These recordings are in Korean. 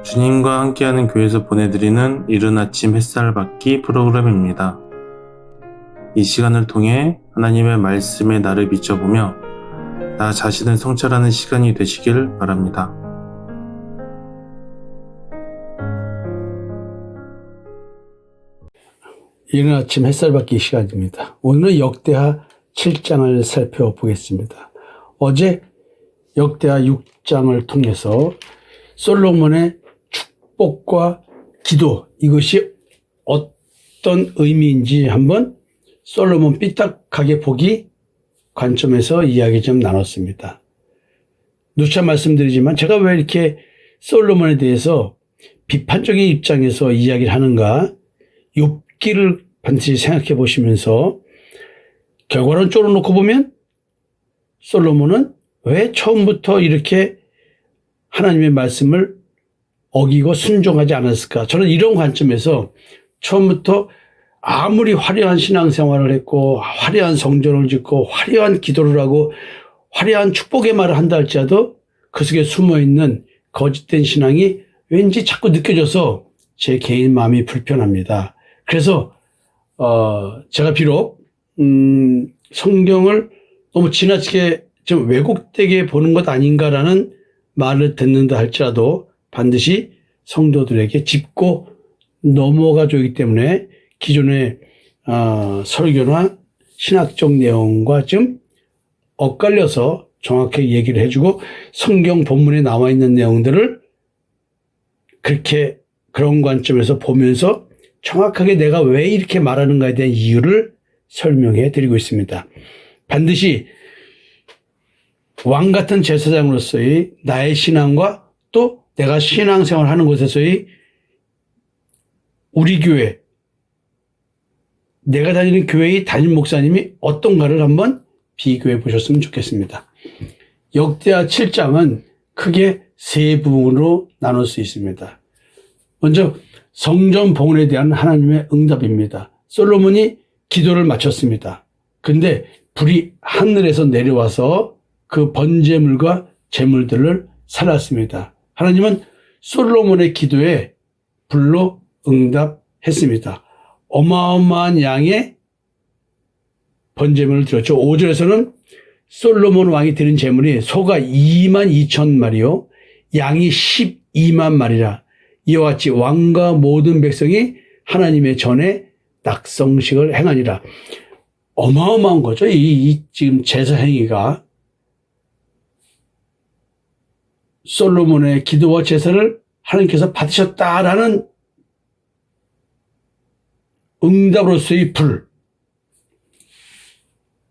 주님과 함께하는 교회에서 보내드리는 이른 아침 햇살 받기 프로그램입니다. 이 시간을 통해 하나님의 말씀에 나를 비춰보며 나 자신을 성찰하는 시간이 되시길 바랍니다. 이른 아침 햇살 받기 시간입니다. 오늘은 역대하 7장을 살펴보겠습니다. 어제 역대하 6장을 통해서 솔로몬의 축복과 기도, 이것이 어떤 의미인지 한번 솔로몬 삐딱하게 보기 관점에서 이야기 좀 나눴습니다. 누차 말씀드리지만 제가 왜 이렇게 솔로몬에 대해서 비판적인 입장에서 이야기를 하는가, 욥기를 반드시 생각해 보시면서 결과론적으로 놓고 보면 솔로몬은 왜 처음부터 이렇게 하나님의 말씀을 어기고 순종하지 않았을까? 저는 이런 관점에서 처음부터 아무리 화려한 신앙생활을 했고 화려한 성전을 짓고 화려한 기도를 하고 화려한 축복의 말을 한다 할지라도 그 속에 숨어있는 거짓된 신앙이 왠지 자꾸 느껴져서 제 개인 마음이 불편합니다. 그래서 제가 비록 성경을 너무 지나치게 좀 왜곡되게 보는 것 아닌가라는 말을 듣는다 할지라도 반드시 성도들에게 짚고 넘어가 주기 때문에 기존의 설교나 신학적 내용과 좀 엇갈려서 정확하게 얘기를 해주고 성경 본문에 나와 있는 내용들을 그렇게 그런 관점에서 보면서 정확하게 내가 왜 이렇게 말하는가에 대한 이유를 설명해 드리고 있습니다. 반드시 왕 같은 제사장으로서의 나의 신앙과 또 내가 신앙생활 하는 곳에서의 우리 교회, 내가 다니는 교회의 담임 목사님이 어떤가를 한번 비교해 보셨으면 좋겠습니다. 역대하 7장은 크게 세 부분으로 나눌 수 있습니다. 먼저 성전 봉헌에 대한 하나님의 응답입니다. 솔로몬이 기도를 마쳤습니다. 근데 불이 하늘에서 내려와서 그 번제물과 제물들을 살랐습니다. 하나님은 솔로몬의 기도에 불로 응답했습니다. 어마어마한 양의 번제물을 드렸죠. 5절에서는 솔로몬 왕이 드린 제물이 소가 22,000마리요 양이 12만 마리라. 이와 같이 왕과 모든 백성이 하나님의 전에 낙성식을 행하니라. 어마어마한 거죠. 이 지금 제사 행위가. 솔로몬의 기도와 제사를 하나님께서 받으셨다라는 응답으로서의 불,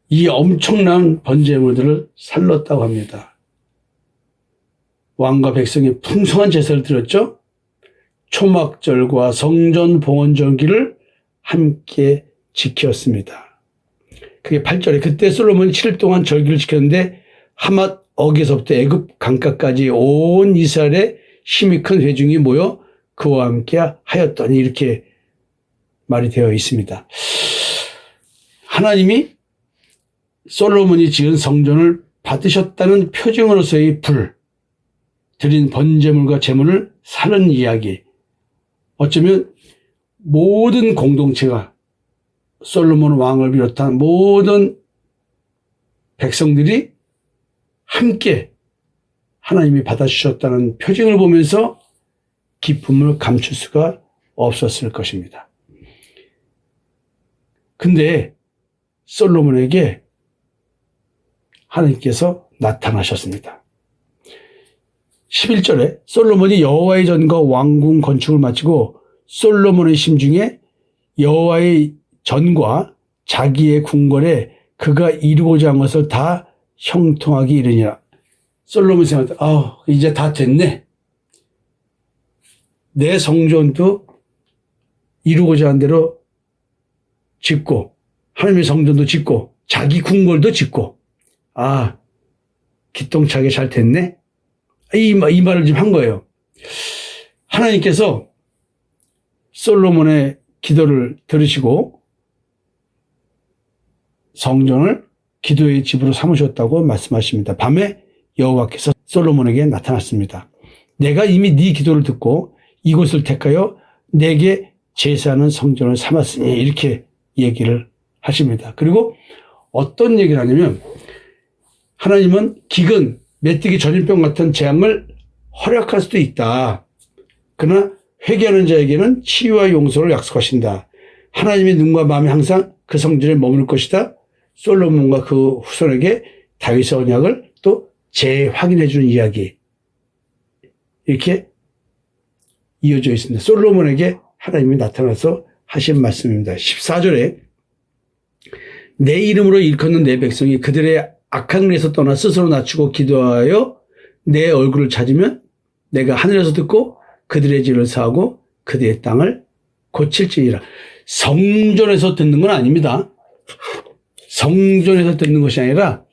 이 엄청난 번제물들을 살렸다고 합니다. 왕과 백성이 풍성한 제사를 드렸죠. 초막절과 성전 봉헌 절기를 함께 지켰습니다. 그게 8절에 그때 솔로몬이 7일 동안 절기를 지켰는데 하맛 어기에서부터 애굽 강가까지 온 이스라엘의 힘이 큰 회중이 모여 그와 함께 하였더니 이렇게 말이 되어 있습니다. 하나님이 솔로몬이 지은 성전을 받으셨다는 표징으로서의 불, 드린 번제물과 제물을 사는 이야기. 어쩌면 모든 공동체가 솔로몬 왕을 비롯한 모든 백성들이 함께 하나님이 받아주셨다는 표징을 보면서 기쁨을 감출 수가 없었을 것입니다. 근데 솔로몬에게 하나님께서 나타나셨습니다. 11절에 솔로몬이 여호와의 전과 왕궁 건축을 마치고 솔로몬의 심중에 여호와의 전과 자기의 궁궐에 그가 이루고자 한 것을 다 형통하게 이르니라. 솔로몬이 생각한다. 이제 다 됐네. 내 성전도 이루고자 한 대로 짓고 하나님의 성전도 짓고 자기 궁궐도 짓고 기똥차게 잘 됐네. 이 말을 지금 한 거예요. 하나님께서 솔로몬의 기도를 들으시고 성전을 기도의 집으로 삼으셨다고 말씀하십니다. 밤에 여호와께서 솔로몬에게 나타났습니다. 내가 이미 네 기도를 듣고 이곳을 택하여 내게 제사하는 성전을 삼았으니 이렇게 얘기를 하십니다. 그리고 어떤 얘기를 하냐면 하나님은 기근, 메뚜기 전염병 같은 재앙을 허락할 수도 있다. 그러나 회개하는 자에게는 치유와 용서를 약속하신다. 하나님의 눈과 마음이 항상 그 성전에 머물 것이다. 솔로몬과 그 후손에게 다윗의 언약을 또 재확인해 주는 이야기. 이렇게 이어져 있습니다. 솔로몬에게 하나님이 나타나서 하신 말씀입니다. 14절에 내 이름으로 일컫는 내 백성이 그들의 악한 길에서 떠나 스스로 낮추고 기도하여 내 얼굴을 찾으면 내가 하늘에서 듣고 그들의 죄를 사하고 그들의 땅을 고칠지니라. 성전에서 듣는 건 아닙니다. 성전에서 듣는 것이 아니라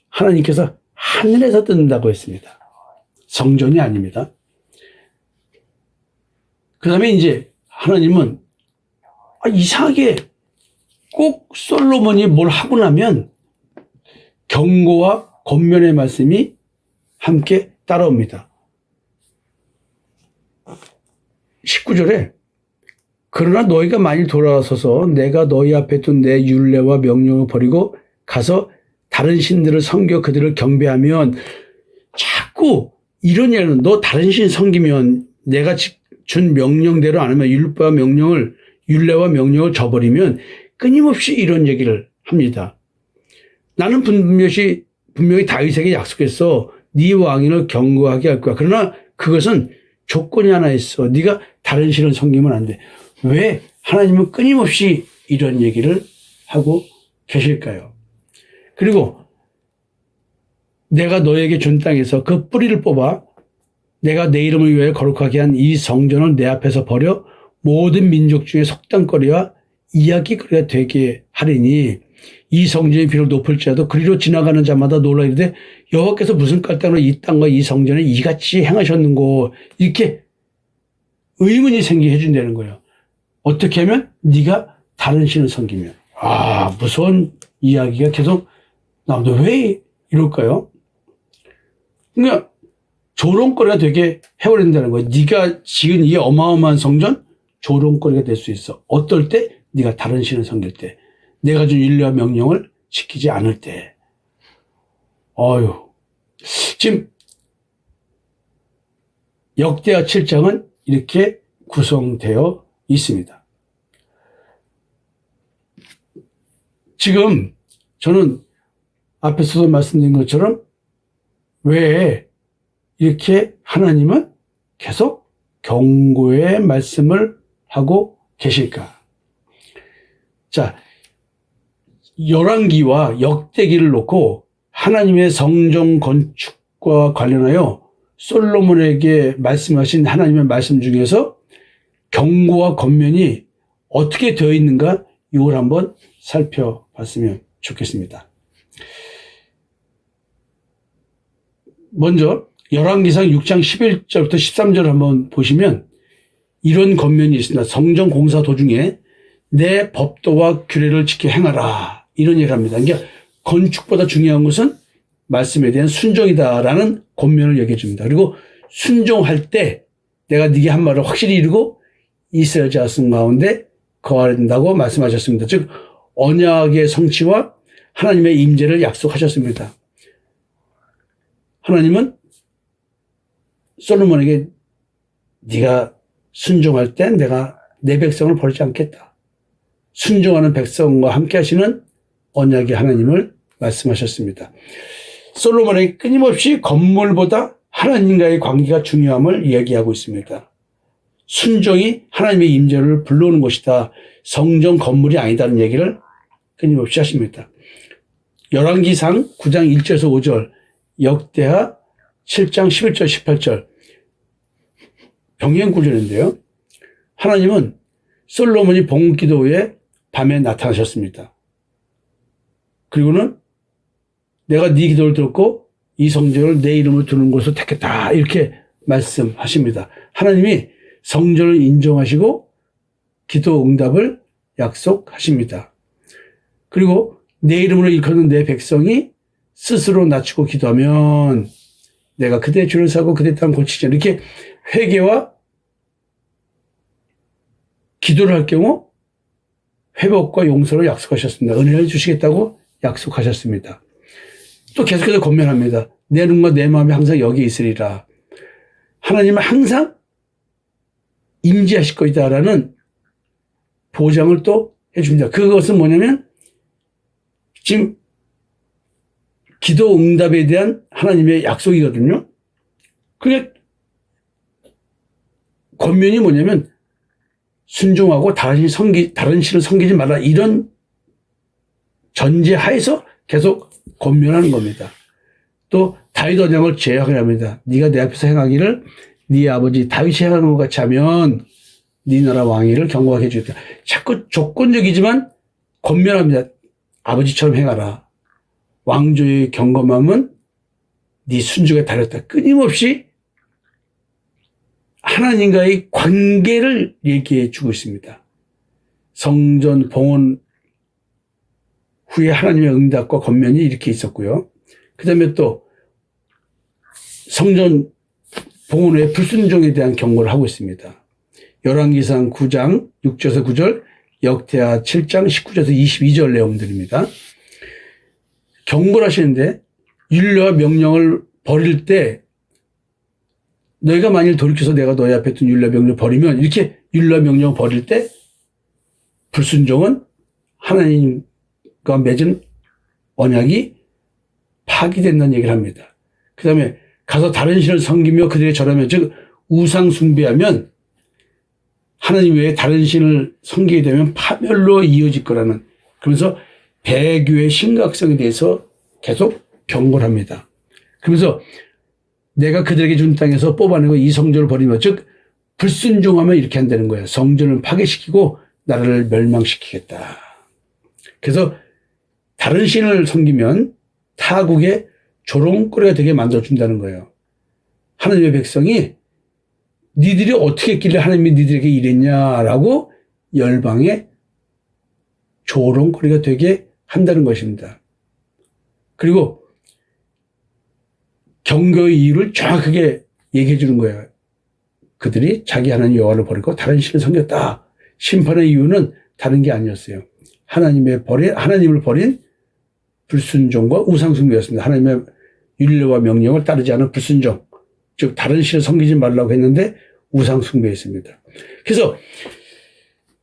하나님께서 하늘에서 듣는다고 했습니다. 성전이 아닙니다. 그 다음에 이제 하나님은 이상하게 꼭 솔로몬이 뭘 하고 나면 경고와 권면의 말씀이 함께 따라옵니다. 19절에 그러나 너희가 만일 돌아서서 내가 너희 앞에 둔 내 율례와 명령을 버리고 가서 다른 신들을 섬겨 그들을 경배하면 자꾸 이런 예는 너 다른 신 섬기면 내가 준 명령대로 안 하면 율례와 명령을 저버리면 끊임없이 이런 얘기를 합니다. 나는 분명히 다윗에게 약속했어. 네 왕인을 경고하게 할 거야. 그러나 그것은 조건이 하나 있어. 네가 다른 신을 섬기면 안 돼. 왜 하나님은 끊임없이 이런 얘기를 하고 계실까요? 그리고 내가 너에게 준 땅에서 그 뿌리를 뽑아 내가 내 이름을 위하여 거룩하게 한 이 성전을 내 앞에서 버려 모든 민족 중에 속담거리와 이야기거리가 되게 하리니 이 성전이 비록 높을지라도 그리로 지나가는 자마다 놀라 이르되 여호와께서 무슨 깔당으로 이 땅과 이 성전에 이같이 행하셨는고 이렇게 의문이 생기게 해준다는 거예요. 어떻게 하면? 네가 다른 신을 섬기면. 무서운 이야기가 계속 나오는데 왜 이럴까요? 그러니까 조롱거리가 되게 해버린다는 거예요. 네가 지은 이 어마어마한 성전 조롱거리가 될 수 있어. 어떨 때? 네가 다른 신을 섬길 때. 내가 준 율례와 명령을 지키지 않을 때. 지금 역대하 7장은 이렇게 구성되어 있습니다. 지금 저는 앞에서도 말씀드린 것처럼 왜 이렇게 하나님은 계속 경고의 말씀을 하고 계실까? 자, 열왕기와 역대기를 놓고 하나님의 성전 건축과 관련하여 솔로몬에게 말씀하신 하나님의 말씀 중에서 경고와 권면이 어떻게 되어 있는가 이걸 한번 살펴봤으면 좋겠습니다. 먼저 열왕기상 6장 11절부터 13절을 한번 보시면 이런 권면이 있습니다. 성전 공사 도중에 내 법도와 규례를 지켜 행하라 이런 얘기를 합니다. 그러니까 건축보다 중요한 것은 말씀에 대한 순종이다라는 권면을 얘기해 줍니다. 그리고 순종할 때 내가 네게 한 말을 확실히 이루고 이스라엘 자손 가운데 거하야 된다고 말씀하셨습니다. 즉 언약의 성취와 하나님의 임재를 약속하셨습니다. 하나님은 솔로몬에게 네가 순종할 때 내가 내 백성을 버리지 않겠다. 순종하는 백성과 함께 하시는 언약의 하나님을 말씀하셨습니다. 솔로몬에게 끊임없이 건물보다 하나님과의 관계가 중요함을 이야기하고 있습니다. 순종이 하나님의 임재를 불러오는 것이다. 성전 건물이 아니다는 얘기를 끊임없이 하십니다. 열왕기상 9장 1절에서 5절, 역대하 7장 11절 18절 병행 구절인데요. 하나님은 솔로몬이 봉기도 후에 밤에 나타나셨습니다. 그리고는 내가 네 기도를 들었고 이 성전을 내 이름을 두는 곳으로 택했다 이렇게 말씀하십니다. 하나님이 성전을 인정하시고 기도 응답을 약속하십니다. 그리고 내 이름으로 일컫는 내 백성이 스스로 낮추고 기도하면 내가 그대의 죄를 사고 그대의 땅을 고치자. 이렇게 회개와 기도를 할 경우 회복과 용서를 약속하셨습니다. 은혜를 주시겠다고 약속하셨습니다. 또 계속해서 권면합니다. 내 눈과 내 마음이 항상 여기 있으리라. 하나님은 항상 임재하실 것이다라는 보장을 또 해줍니다. 그것은 뭐냐면 지금 기도 응답에 대한 하나님의 약속이거든요. 그게 권면이 뭐냐면 순종하고 다른 신을 섬기지 말라, 이런 전제 하에서 계속 권면하는 겁니다. 또 다윗 언약을 제약을 합니다. 네가 내 앞에서 행하기를 네 아버지 다윗이 행하는 것 같이 하면 네 나라 왕위를 경고하게 해주겠다. 자꾸 조건적이지만 권면합니다. 아버지처럼 행하라. 왕조의 경검함은 네 순종에 달렸다. 끊임없이 하나님과의 관계를 얘기해 주고 있습니다. 성전 봉헌 후에 하나님의 응답과 권면이 이렇게 있었고요. 그 다음에 또 성전 봉헌 후에 불순종에 대한 경고를 하고 있습니다. 열왕기상 9장 6절에서 9절, 역대하 7장 19절에서 22절 내용들입니다. 경고를 하시는데 율례와 명령을 버릴 때 너희가 만일 돌이켜서 내가 너희 앞에 둔 율례와 명령을 버리면, 이렇게 율례와 명령을 버릴 때 불순종은 하나님과 맺은 언약이 파기된다는 얘기를 합니다. 그 다음에 가서 다른 신을 섬기며 그들의 절하며, 즉 우상 숭배하면 하나님 외에 다른 신을 섬기게 되면 파멸로 이어질 거라는, 그러면서 배교의 심각성에 대해서 계속 경고를 합니다. 그러면서 내가 그들에게 준 땅에서 뽑아내고 이 성전을 버리며, 즉 불순종하면 이렇게 한다는 거예요. 성전을 파괴시키고 나라를 멸망시키겠다. 그래서 다른 신을 섬기면 타국의 조롱거리가 되게 만들어준다는 거예요. 하나님의 백성이 니들이 어떻게 했길래 하나님이 니들에게 이랬냐라고 열방의 조롱거리가 되게 한다는 것입니다. 그리고 경고의 이유를 정확하게 얘기해 주는 거예요. 그들이 자기 하나님 여호와를 버리고 다른 신을 섬겼다. 심판의 이유는 다른 게 아니었어요. 하나님을 버린 불순종과 우상숭배였습니다. 하나님의 율례와 명령을 따르지 않은 불순종, 즉 다른 신을 섬기지 말라고 했는데 우상숭배였습니다. 그래서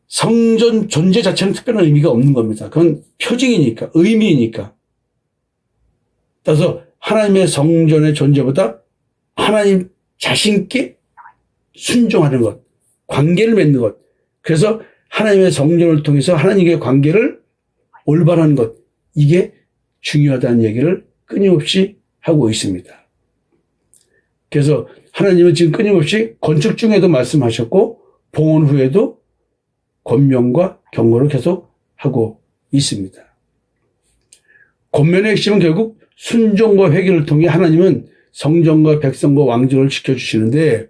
성전 존재 자체는 특별한 의미가 없는 겁니다. 그건 표징이니까, 의미이니까. 따라서 하나님의 성전의 존재보다 하나님 자신께 순종하는 것, 관계를 맺는 것, 그래서 하나님의 성전을 통해서 하나님과의 관계를 올바른 것, 이게 중요하다는 얘기를 끊임없이 하고 있습니다. 그래서 하나님은 지금 끊임없이 건축 중에도 말씀하셨고 봉헌 후에도 권면과 경고를 계속 하고 있습니다. 권면의 핵심은 결국 순종과 회개를 통해 하나님은 성전과 백성과 왕조를 지켜주시는데,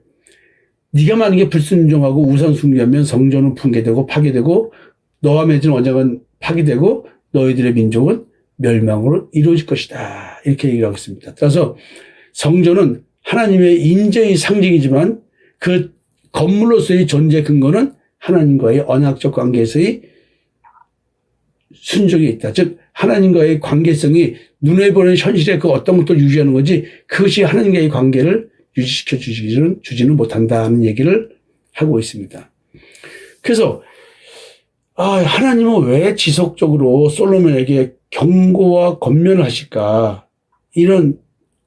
네가 만약에 불순종하고 우상 숭배하면 성전은 붕괴되고 파괴되고 너와 맺은 언약은 파괴되고 너희들의 민족은 멸망으로 이루어질 것이다. 이렇게 얘기를 하고 있습니다. 따라서 성전은 하나님의 인재의 상징이지만 그 건물로서의 존재 근거는 하나님과의 언약적 관계에서의 순종이 있다. 즉 하나님과의 관계성이 눈에 보이는 현실의 그 어떤 것도 유지하는 거지, 그것이 하나님과의 관계를 유지시켜 주지는 못한다는 얘기를 하고 있습니다. 그래서 하나님은 왜 지속적으로 솔로몬에게 경고와 권면을 하실까, 이런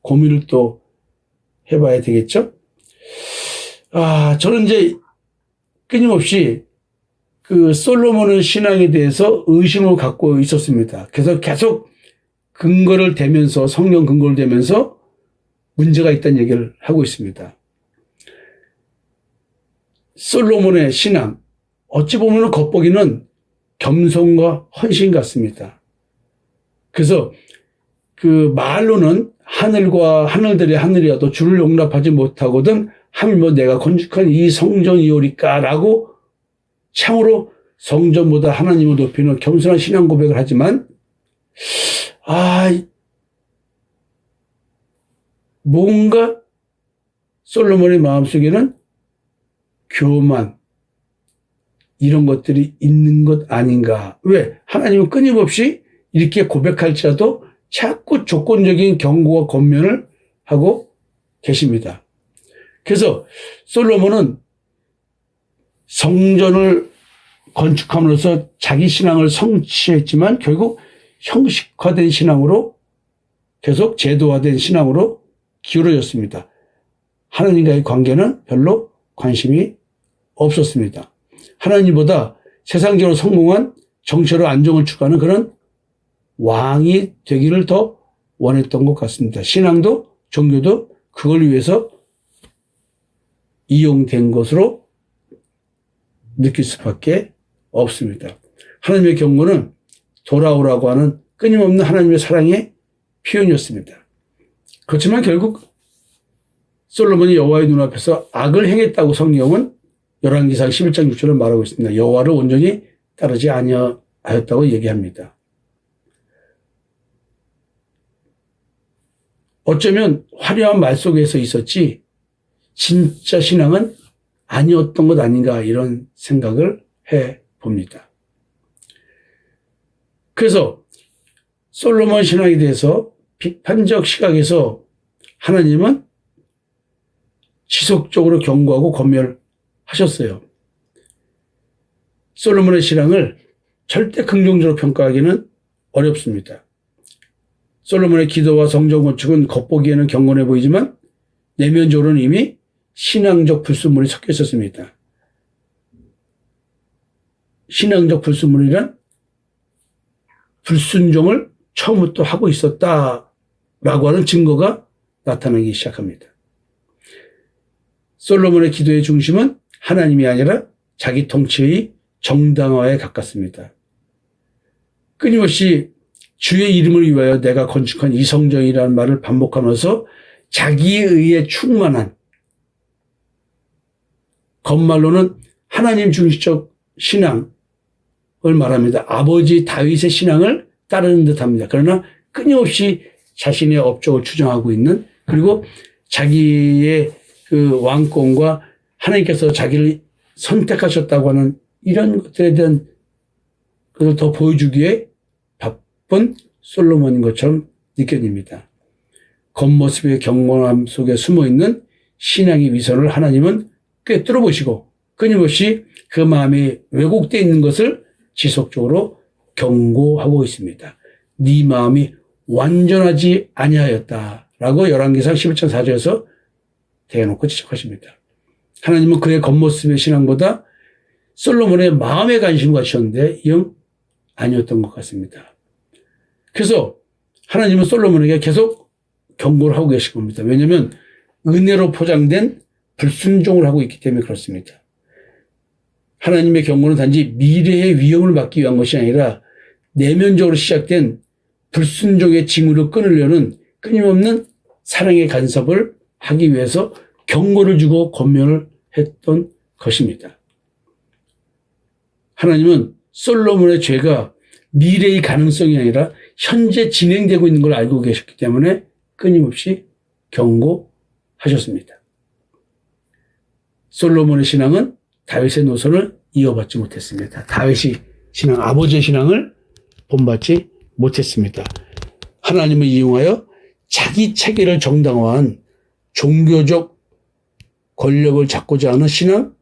고민을 또 해봐야 되겠죠. 저는 이제 끊임없이 그 솔로몬의 신앙에 대해서 의심을 갖고 있었습니다. 그래서 계속 근거를 대면서, 성경 근거를 대면서 문제가 있다는 얘기를 하고 있습니다. 솔로몬의 신앙, 어찌 보면 겉보기는 겸손과 헌신 같습니다. 그래서 그 말로는 하늘과 하늘들의 하늘이라도 주를 용납하지 못하거든 하물며 내가 건축한 이 성전이오리까라고 참으로 성전보다 하나님을 높이는 겸손한 신앙 고백을 하지만 뭔가 솔로몬의 마음속에는 교만, 이런 것들이 있는 것 아닌가. 왜? 하나님은 끊임없이 이렇게 고백할지라도 자꾸 조건적인 경고와 권면을 하고 계십니다. 그래서 솔로몬은 성전을 건축함으로써 자기 신앙을 성취했지만 결국 형식화된 신앙으로, 계속 제도화된 신앙으로 기울어졌습니다. 하나님과의 관계는 별로 관심이 없었습니다. 하나님보다 세상적으로 성공한 정치로 안정을 추구하는 그런 왕이 되기를 더 원했던 것 같습니다. 신앙도 종교도 그걸 위해서 이용된 것으로 느낄 수밖에 없습니다. 하나님의 경고는 돌아오라고 하는 끊임없는 하나님의 사랑의 표현이었습니다. 그렇지만 결국 솔로몬이 여호와의 눈앞에서 악을 행했다고 성경은 열왕기상 11장 6절을 말하고 있습니다. 여호와를 온전히 따르지 아니하였다고 얘기합니다. 어쩌면 화려한 말 속에서 있었지 진짜 신앙은 아니었던 것 아닌가, 이런 생각을 해봅니다. 그래서 솔로몬 신앙에 대해서 비판적 시각에서 하나님은 지속적으로 경고하고 권면하셨어요. 솔로몬의 신앙을 절대 긍정적으로 평가하기는 어렵습니다. 솔로몬의 기도와 성전 건축은 겉보기에는 경건해 보이지만 내면적으로는 이미 신앙적 불순물이 섞여 있었습니다. 신앙적 불순물이란 불순종을 처음부터 하고 있었다라고 하는 증거가 나타나기 시작합니다. 솔로몬의 기도의 중심은 하나님이 아니라 자기 통치의 정당화에 가깝습니다. 끊임없이 주의 이름을 위하여 내가 건축한 이 성전이라는 말을 반복하면서 자기에 의해 충만한, 겉말로는 하나님 중심적 신앙을 말합니다. 아버지 다윗의 신앙을 따르는 듯합니다. 그러나 끊임없이 자신의 업적을 추정하고 있는, 그리고 자기의 그 왕권과 하나님께서 자기를 선택하셨다고 하는 이런 것들에 대한 것을 더 보여주기에 바쁜 솔로몬인 것처럼 느껴집니다. 겉모습의 경건함 속에 숨어있는 신앙의 위선을 하나님은 꿰뚫어 보시고 끊임없이 그 마음이 왜곡되어 있는 것을 지속적으로 경고하고 있습니다. 네 마음이 완전하지 아니하였다라고 열왕기상 11장 4절에서 대놓고 지적하십니다. 하나님은 그의 겉모습의 신앙보다 솔로몬의 마음에 관심을 가지셨는데 영 아니었던 것 같습니다. 그래서 하나님은 솔로몬에게 계속 경고를 하고 계신 겁니다. 왜냐하면 은혜로 포장된 불순종을 하고 있기 때문에 그렇습니다. 하나님의 경고는 단지 미래의 위험을 막기 위한 것이 아니라 내면적으로 시작된 불순종의 징후를 끊으려는 끊임없는 사랑의 간섭을 하기 위해서 경고를 주고 권면을 했던 것입니다. 하나님은 솔로몬의 죄가 미래의 가능성이 아니라 현재 진행되고 있는 걸 알고 계셨기 때문에 끊임없이 경고하셨습니다. 솔로몬의 신앙은 다윗의 노선을 이어받지 못했습니다. 다윗이 신앙, 아버지의 신앙을 본받지 못했습니다. 하나님을 이용하여 자기 체계를 정당화한 종교적 권력을 잡고자 하는 신앙,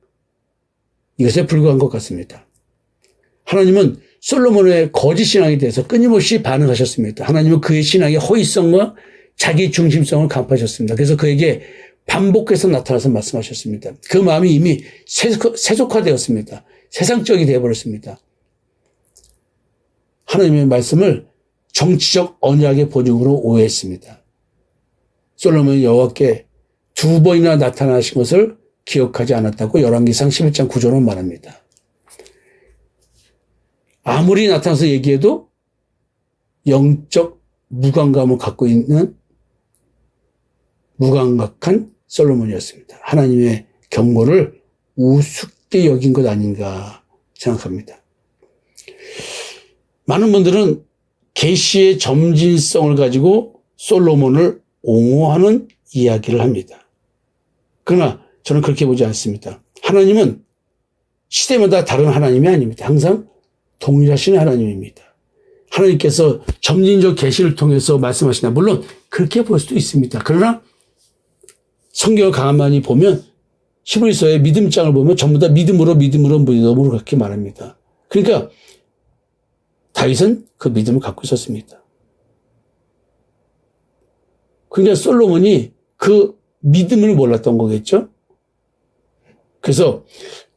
이것에 불과한 것 같습니다. 하나님은 솔로몬의 거짓 신앙에 대해서 끊임없이 반응하셨습니다. 하나님은 그의 신앙의 허위성과 자기 중심성을 간파하셨습니다. 그래서 그에게 반복해서 나타나서 말씀하셨습니다. 그 마음이 이미 세속화되었습니다. 세상적이 되어버렸습니다. 하나님의 말씀을 정치적 언약의 보증으로 오해했습니다. 솔로몬이 여호와께 2번이나 나타나신 것을 기억하지 않았다고 열왕기상 11장 9절은 말합니다. 아무리 나타나서 얘기해도 영적 무감감을 갖고 있는 무감각한 솔로몬이었습니다. 하나님의 경고를 우습게 여긴 것 아닌가 생각합니다. 많은 분들은 계시의 점진성을 가지고 솔로몬을 옹호하는 이야기를 합니다. 그러나 저는 그렇게 보지 않습니다. 하나님은 시대마다 다른 하나님이 아닙니다. 항상 동일하신 하나님입니다. 하나님께서 점진적 계시를 통해서 말씀하시나 물론 그렇게 볼 수도 있습니다. 그러나 성경을 가만히 보면 히브리서의 믿음장을 보면 전부 다 믿음으로 그렇게 말합니다. 그러니까 다윗은 그 믿음을 갖고 있었습니다. 그러니까 솔로몬이 그 믿음을 몰랐던 거겠죠. 그래서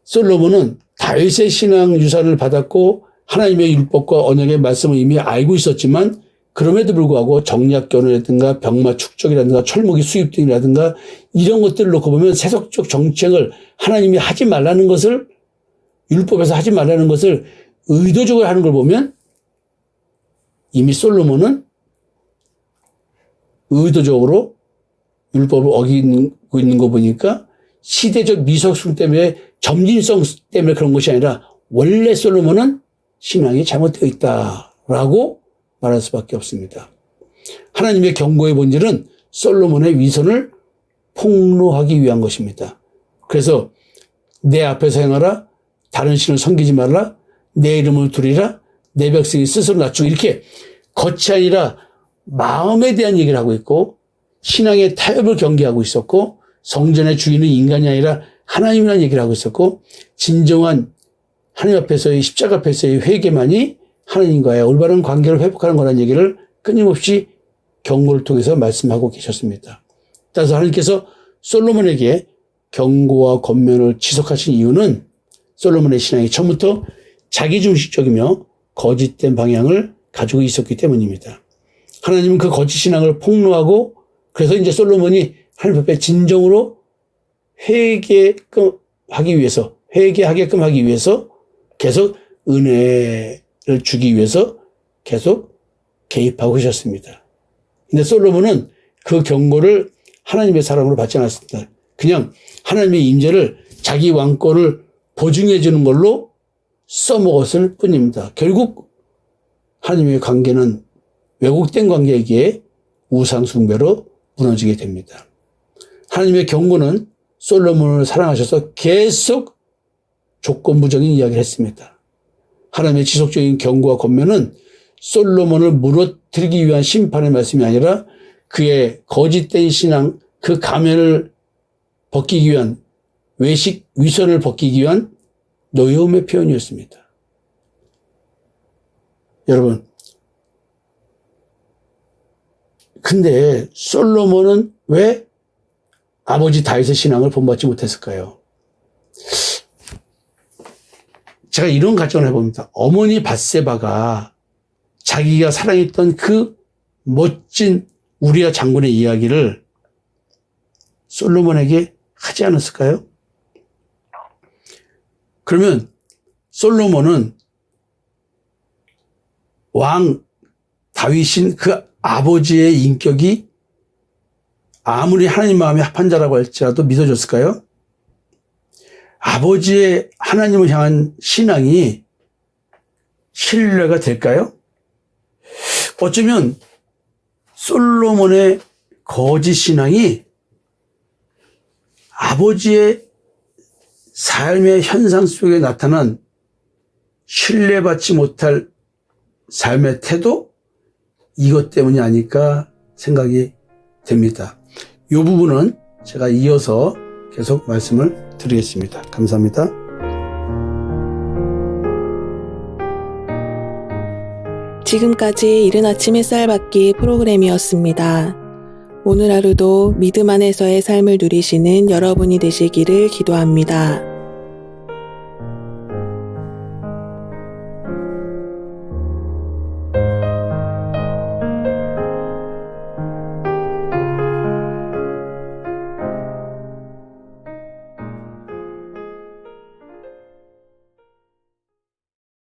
솔로몬은 다윗의 신앙 유산을 받았고 하나님의 율법과 언약의 말씀을 이미 알고 있었지만 그럼에도 불구하고 정략견이라든가 병마 축적이라든가 철목이 수입 등이라든가 이런 것들을 놓고 보면 세속적 정책을 하나님이 하지 말라는 것을 율법에서 하지 말라는 것을 의도적으로 하는 걸 보면 이미 솔로몬은 의도적으로 율법을 어기고 있는 거 보니까 시대적 미석순 때문에 점진성 때문에 그런 것이 아니라 원래 솔로몬은 신앙이 잘못되어 있다라고 말할 수밖에 없습니다. 하나님의 경고의 본질은 솔로몬의 위선을 폭로하기 위한 것입니다. 그래서 내 앞에서 행하라, 다른 신을 섬기지 말라, 내 이름을 두리라, 내 백성이 스스로 낮추고 이렇게 겉이 아니라 마음에 대한 얘기를 하고 있고 신앙의 타협을 경계하고 있었고 성전의 주인은 인간이 아니라 하나님이라는 얘기를 하고 있었고 진정한 하나님 앞에서의 십자가 앞에서의 회개만이 하나님과의 올바른 관계를 회복하는 거라는 얘기를 끊임없이 경고를 통해서 말씀하고 계셨습니다. 따라서 하나님께서 솔로몬에게 경고와 권면을 지속하신 이유는 솔로몬의 신앙이 처음부터 자기중심적이며 거짓된 방향을 가지고 있었기 때문입니다. 하나님은 그 거짓 신앙을 폭로하고 그래서 이제 솔로몬이 하나님 앞에 진정으로 회개하게끔 하기 위해서 계속 은혜를 주기 위해서 계속 개입하고 계셨습니다. 근데 솔로몬은 그 경고를 하나님의 사랑으로 받지 않았습니다. 그냥 하나님의 임재를 자기 왕권을 보증해 주는 걸로 써먹었을 뿐입니다. 결국 하나님의 관계는 왜곡된 관계이기에 우상숭배로 무너지게 됩니다. 하나님의 경고는 솔로몬을 사랑하셔서 계속 조건부적인 이야기를 했습니다. 하나님의 지속적인 경고와 권면은 솔로몬을 무너뜨리기 위한 심판의 말씀이 아니라 그의 거짓된 신앙, 그 가면을 벗기기 위한 위선을 벗기기 위한 노여움의 표현이었습니다. 여러분, 근데 솔로몬은 왜 아버지 다윗의 신앙을 본받지 못했을까요? 제가 이런 가정을 해봅니다. 어머니 밧세바가 자기가 사랑했던 그 멋진 우리아 장군의 이야기를 솔로몬에게 하지 않았을까요? 그러면 솔로몬은 왕 다윗인 그 아버지의 인격이 아무리 하나님 마음에 합한 자라고 할지라도 믿어줬을까요? 아버지의 하나님을 향한 신앙이 신뢰가 될까요? 어쩌면 솔로몬의 거짓 신앙이 아버지의 삶의 현상 속에 나타난 신뢰받지 못할 삶의 태도? 이것 때문이 아닐까 생각이 됩니다. 이 부분은 제가 이어서 계속 말씀을 드리겠습니다. 감사합니다. 지금까지 이른 아침 햇살 받기 프로그램이었습니다. 오늘 하루도 믿음 안에서의 삶을 누리시는 여러분이 되시기를 기도합니다.